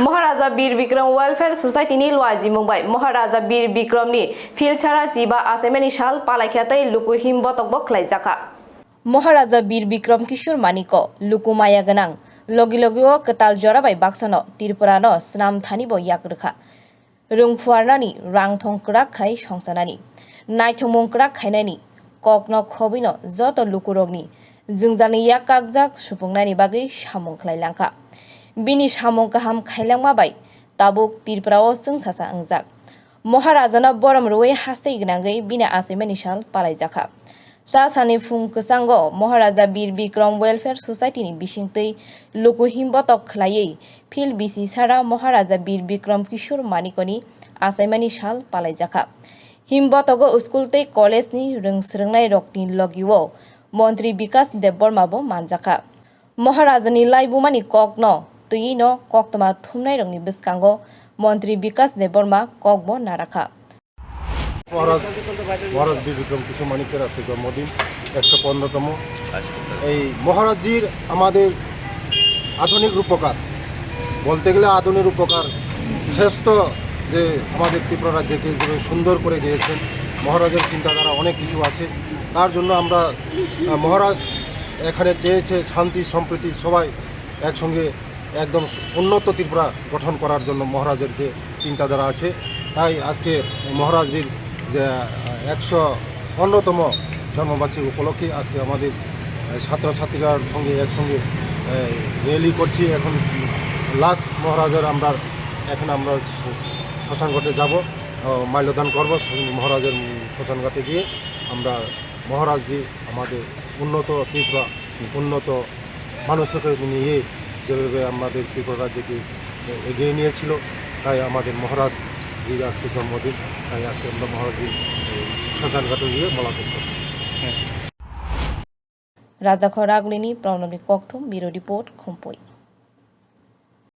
महाराजा बीर Vikram welfare society नि लवाजी मुंबाई महाराजा बीर विक्रम नि फिलछारा जिबा आसेमेनि साल पालाख्यातै लुकु हिमबतक बखलाइजाखा महाराजा बीर विक्रम किशोर मानिको लुकु माया गोनां लगी लगिओ कताल जराबाय बाक्सानो त्रिपुरानो स्नाम थानिबो याकरखा रोंफुआरनानि रां थंक्राक खाय संसानानि नायथमंक्राक खायनानि ककनो खबिनो जत लुकुरगनि जोंजानि याकाकजाक सुफुंनानि बागै सामंख्लायलांखा बिनि सामं गाहाम खायलांमाबाय ताबुक त्रिपुराओ जों सासा अंजाक महाराजानो बरम रुवे हास्ते गोनाङै बिना आसेमेनि साल पालायजाखा सा सानि फुं गोसांगो महाराजा बीर विक्रम वेलफेयर सोसाइटीनि बिसिंतै लुकु हिमबतक खलायै फिल बिसि सारा महाराजा बीर विक्रम किशोर मानिकनि आसेमेनि साल पालायजाखा हिमबतगो स्कुलतै कलेजनि रोंस्रोंनाय रकनि लगिओ मन्त्री विकास देबबर्माबो मानजाखा महाराजानि लाइबुमानि ककनो तैनो कक्तमा थुमनाय रंनि बिस्कांगो मन्त्री विकास देबबर्मा ककबो नाराखा মহারাজ বীর বিক্রম কিশোর মানিকের আজকে জন্মদিন 115তম এই মহারাজজির আমাদের আধুনিক রূপকার বলতে গেলে আধুনিক রূপকার শ্রেষ্ঠ যে আমাদের ত্রিপুরা রাজ্যকে যে সুন্দর করে দিয়েছেন মহারাজের চিন্তাধারা অনেক কিছু আছে তার জন্য আমরা মহারাজ এখানে চেয়েছে শান্তি সম্প্রীতি সবাই একসঙ্গে একদম উন্নত ত্রিপুরা গঠন করার জন্য মহারাজের যে চিন্তাধারা আছে তাই আজকে মহারাজজির যে 115তম জন্মবার্ষিকী উপলক্ষে আজকে আমাদের ছাত্রছাত্রীরার সঙ্গে একসঙ্গে র্যালি করছি এখন লাস্ট মহারাজের আমরা শ্মশানঘাটে যাব মাল্যদান করব মহারাজের শ্মশানঘাটে গিয়ে আমরা মহারাজজি আমাদের উন্নত ত্রিপুরা উন্নত মানুষকে নিয়ে যেভাবে আমাদের ত্রিপুরা রাজ্যকে এগিয়ে নিয়েছিল তাই আমাদের মহারাজ আজকে জন্মদিন তাই আজকে আমরা মহারাজের শ্মশানঘাটে গিয়ে মোলাকাত করব রাজা খরাগলিনি প্রণবী কক্থম ব্যুরো রিপোর্ট খুম্পই।